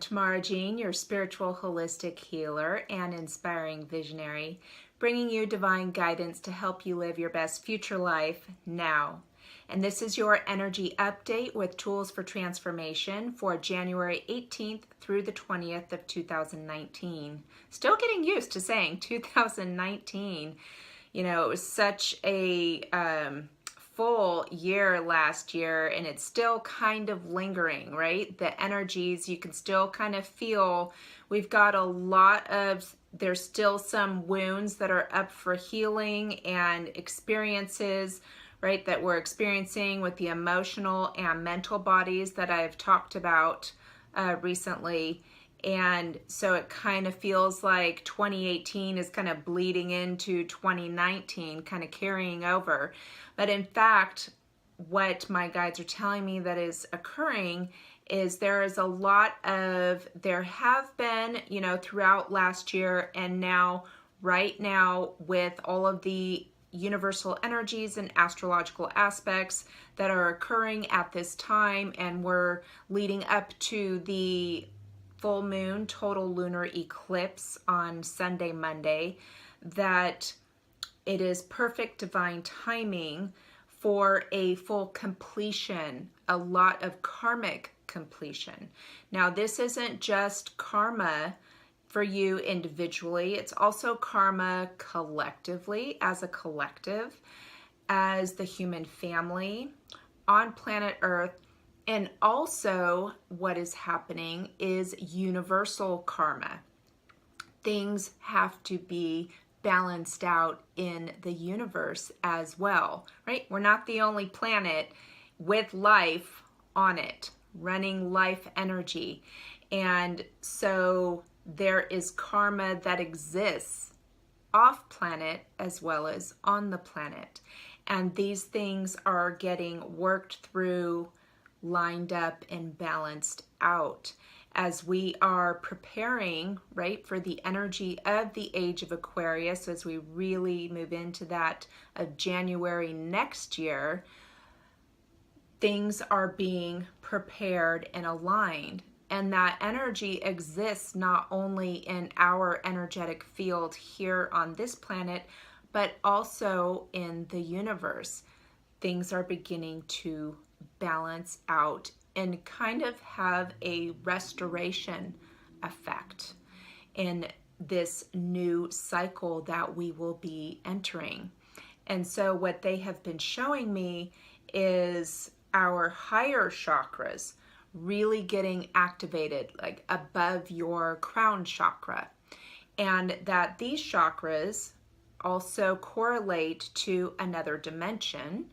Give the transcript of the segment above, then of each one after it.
Tamara Jean, your spiritual holistic healer and inspiring visionary, bringing you divine guidance to help you live your best future life now. And this is your energy update with tools for transformation for January 18th through the 20th of 2019. Still getting used to saying 2019. You know, it was such a full year last year, and it's still kind of lingering, right? The energies, you can still kind of feel we've got a lot of, there's still some wounds that are up for healing and experiences, right, that we're experiencing with the emotional and mental bodies that I've talked about recently. And so it kind of feels like 2018 is kind of bleeding into 2019, kind of carrying over. But in fact, what my guides are telling me that is occurring is there is a lot of, there have been, you know, throughout last year and now, right now, with all of the universal energies and astrological aspects that are occurring at this time, and we're leading up to the full moon total lunar eclipse on Sunday, Monday, that it is perfect divine timing for a full completion, a lot of karmic completion. Now, this isn't just karma for you individually, it's also karma collectively, as a collective, as the human family on planet Earth. And also what is happening is universal karma. Things have to be balanced out in the universe as well, right? We're not the only planet with life on it, running life energy. And so there is karma that exists off planet as well as on the planet. And these things are getting worked through, lined up and balanced out as we are preparing, right, for the energy of the age of Aquarius. As we really move into that of January next year, things are being prepared and aligned. And that energy exists not only in our energetic field here on this planet, but also in the universe. Things are beginning to balance out and kind of have a restoration effect in this new cycle that we will be entering. And so what they have been showing me is our higher chakras really getting activated, like above your crown chakra, and that these chakras also correlate to another dimension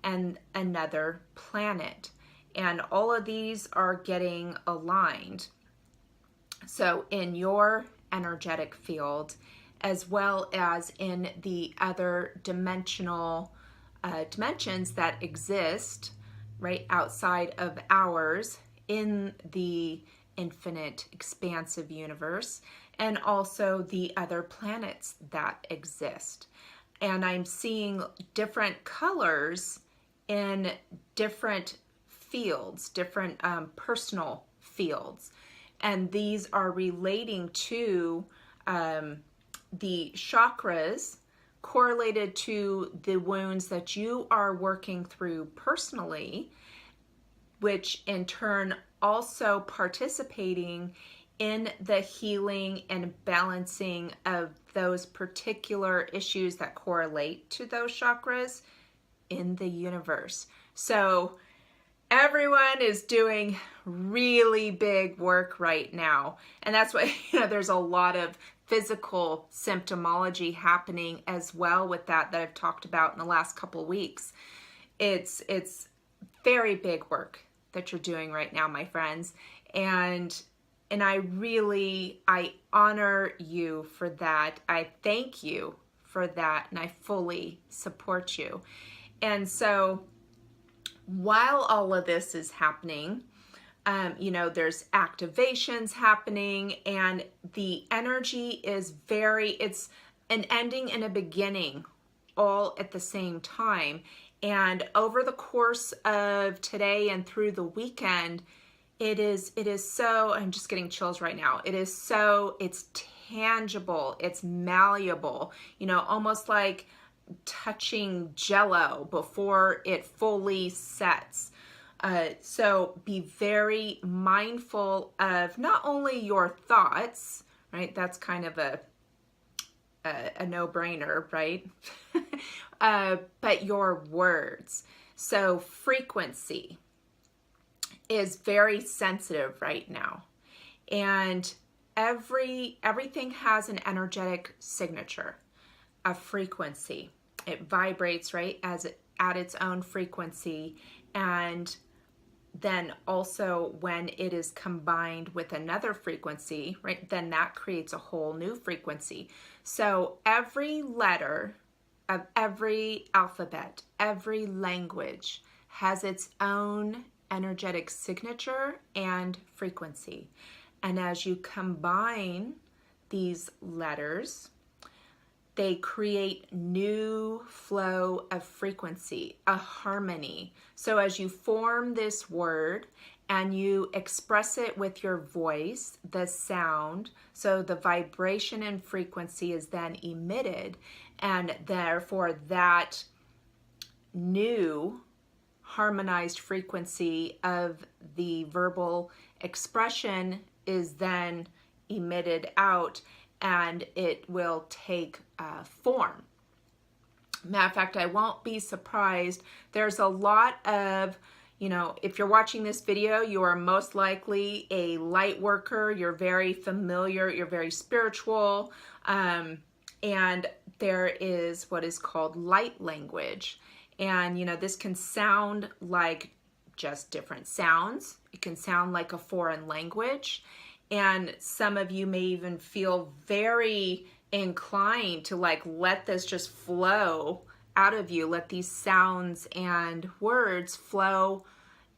and another planet. And all of these are getting aligned. So in your energetic field, as well as in the other dimensions that exist, right, outside of ours in the infinite expansive universe, and also the other planets that exist. And I'm seeing different colors in different fields, different personal fields. And these are relating to the chakras correlated to the wounds that you are working through personally, which in turn also participating in the healing and balancing of those particular issues that correlate to those chakras in the universe. So everyone is doing really big work right now. And that's why, you know, there's a lot of physical symptomology happening as well with that I've talked about in the last couple of weeks. It's very big work that you're doing right now, my friends. And I honor you for that. I thank you for that, and I fully support you. And so while all of this is happening, you know, there's activations happening, and the energy is it's an ending and a beginning all at the same time. And over the course of today and through the weekend, it is so, I'm just getting chills right now. It's tangible, it's malleable, almost like touching Jello before it fully sets. So be very mindful of not only your thoughts, right? That's kind of a no-brainer, right? But your words. So frequency is very sensitive right now. And everything has an energetic signature, a frequency. It vibrates, right, at its own frequency. And then also when it is combined with another frequency, right, then that creates a whole new frequency. So every letter of every alphabet, every language has its own energetic signature and frequency. And as you combine these letters, they create new flow of frequency, a harmony. So as you form this word and you express it with your voice, the sound, so the vibration and frequency is then emitted, and therefore that new harmonized frequency of the verbal expression is then emitted out, and it will take form. Matter of fact, I won't be surprised. There's a lot of, if you're watching this video, you are most likely a light worker. You're very familiar, you're very spiritual, and there is what is called light language. And, this can sound like just different sounds. It can sound like a foreign language. And some of you may even feel very inclined to let this just flow out of you. Let these sounds and words flow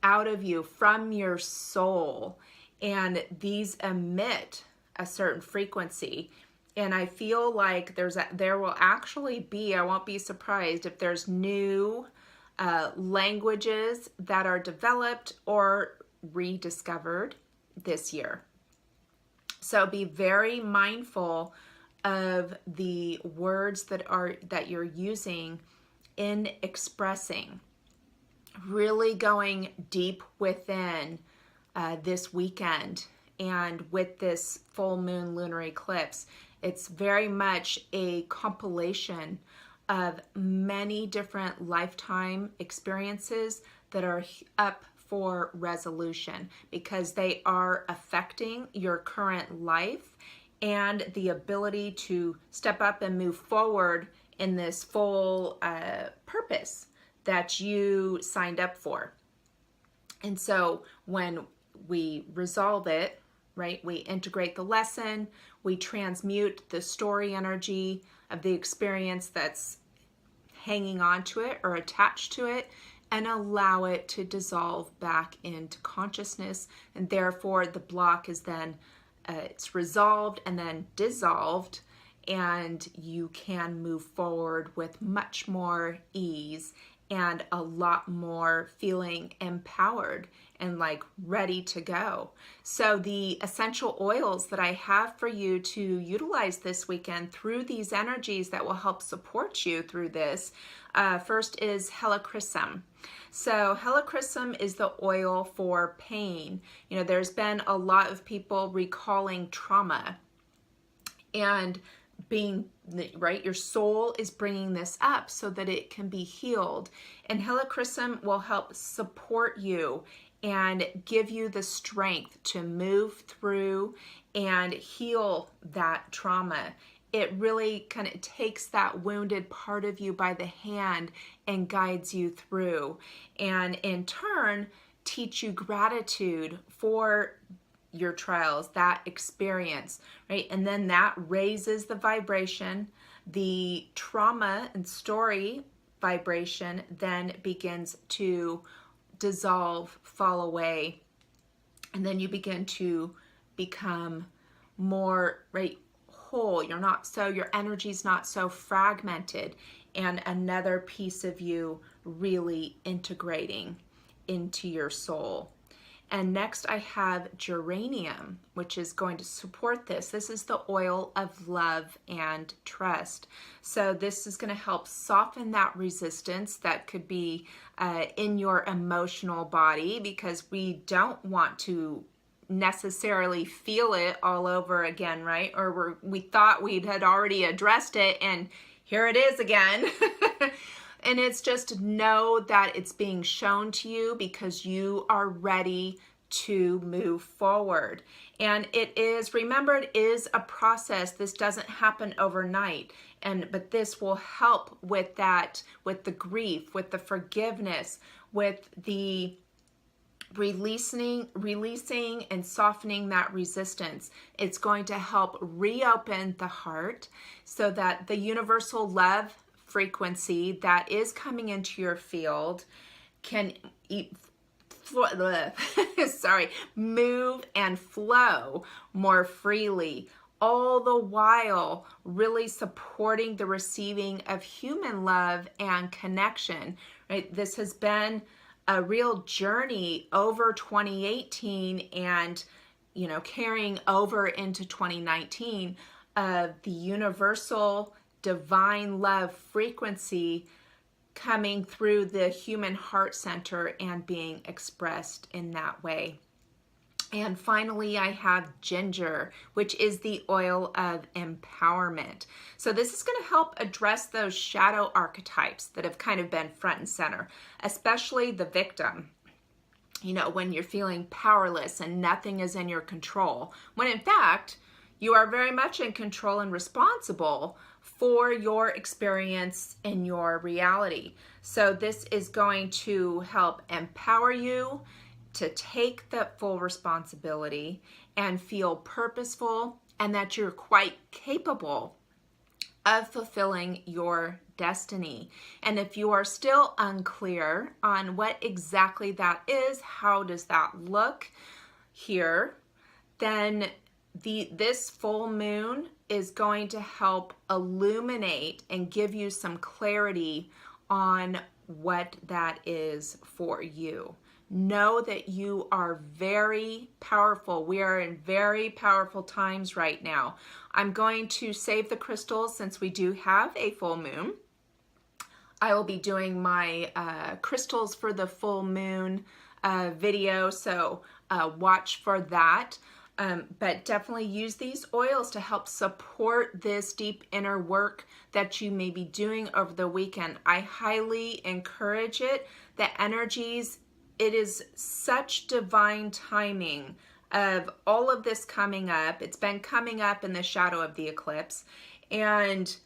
out of you from your soul. And these emit a certain frequency. And I feel like there will actually be, I won't be surprised if there's new languages that are developed or rediscovered this year. So be very mindful of the words that you're using in expressing. Really going deep within this weekend, and with this full moon lunar eclipse, it's very much a compilation of many different lifetime experiences that are up for resolution, because they are affecting your current life and the ability to step up and move forward in this full purpose that you signed up for. And so when we resolve it, right, we integrate the lesson, we transmute the story energy of the experience that's hanging on to it or attached to it, and allow it to dissolve back into consciousness. And therefore the block is then it's resolved and then dissolved, and you can move forward with much more ease and a lot more feeling empowered and ready to go. So the essential oils that I have for you to utilize this weekend through these energies that will help support you through this, first is helichrysum. So helichrysum is the oil for pain. There's been a lot of people recalling trauma, and being right, your soul is bringing this up so that it can be healed. And helichrysum will help support you and give you the strength to move through and heal that trauma. It really kind of takes that wounded part of you by the hand and guides you through, and in turn teach you gratitude for your trials, that experience, right? And then that raises the vibration. The trauma and story vibration then begins to dissolve, fall away, and then you begin to become more, right, whole. Your energy's not so fragmented, and another piece of you really integrating into your soul. And next I have geranium, which is going to support this. This is the oil of love and trust. So this is going to help soften that resistance that could be in your emotional body, because we don't want to necessarily feel it all over again, right? Or we thought we had already addressed it, and here it is again. And it's just know that it's being shown to you because you are ready to move forward. And it is, remember, it is a process. This doesn't happen overnight. But this will help with that, with the grief, with the forgiveness, with the releasing and softening that resistance. It's going to help reopen the heart so that the universal love frequency that is coming into your field can move and flow more freely, all the while really supporting the receiving of human love and connection, right? This has been a real journey over 2018 and, carrying over into 2019 of the universal divine love frequency coming through the human heart center and being expressed in that way. And finally, I have ginger, which is the oil of empowerment. So this is going to help address those shadow archetypes that have kind of been front and center, especially the victim. When you're feeling powerless and nothing is in your control, when in fact, you are very much in control and responsible for your experience in your reality. So this is going to help empower you to take that full responsibility and feel purposeful, and that you're quite capable of fulfilling your destiny. And if you are still unclear on what exactly that is, how does that look here, then this full moon is going to help illuminate and give you some clarity on what that is for you. Know that you are very powerful. We are in very powerful times right now. I'm going to save the crystals since we do have a full moon. I will be doing my crystals for the full moon video, so watch for that. But definitely use these oils to help support this deep inner work that you may be doing over the weekend. I highly encourage it. The energies, it is such divine timing of all of this coming up. It's been coming up in the shadow of the eclipse, and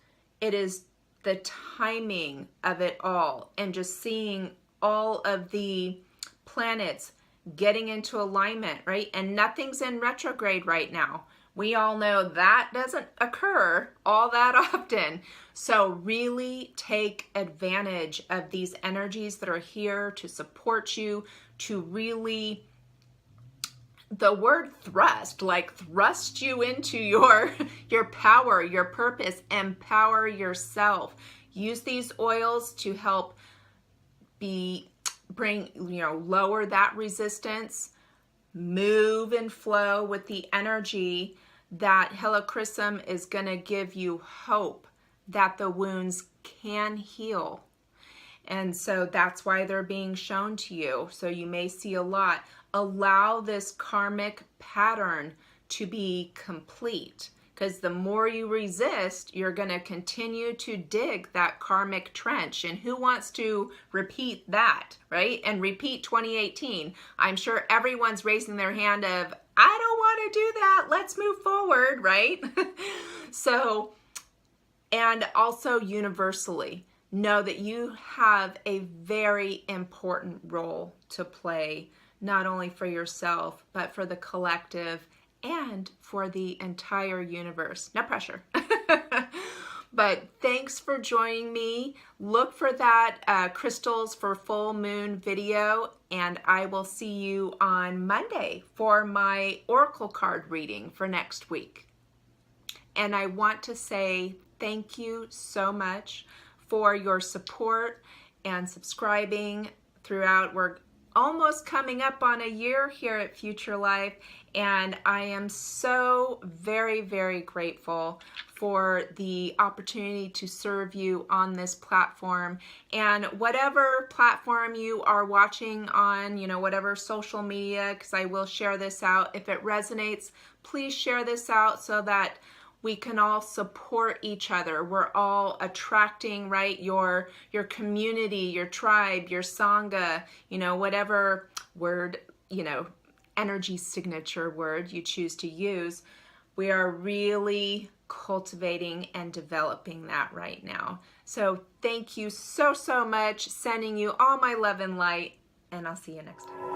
it is the timing of it all, and just seeing all of the planets getting into alignment, right? And nothing's in retrograde right now. We all know that doesn't occur all that often. So really take advantage of these energies that are here to support you, to really, the word thrust, like thrust you into your power, your purpose, empower yourself. Use these oils to help lower that resistance, move and flow with the energy that Helichrysum is going to give you hope that the wounds can heal. And so that's why they're being shown to you. So you may see a lot. Allow this karmic pattern to be complete, because the more you resist, you're going to continue to dig that karmic trench. And who wants to repeat that, right? And repeat 2018. I'm sure everyone's raising their hand of, I don't want to do that. Let's move forward, right? So, and also universally, know that you have a very important role to play, not only for yourself, but for the collective and for the entire universe. No pressure. But thanks for joining me. Look for that crystals for full moon video, and I will see you on Monday for my oracle card reading for next week. And I want to say thank you so much for your support and subscribing throughout. We're almost coming up on a year here at Future Life, and I am so very, very grateful for the opportunity to serve you on this platform. And whatever platform you are watching on, whatever social media, because I will share this out, if it resonates, please share this out so that we can all support each other. We're all attracting, right, your community, your tribe, your sangha, whatever word, energy signature word you choose to use. We are really cultivating and developing that right now. So thank you so, so much. Sending you all my love and light, and I'll see you next time.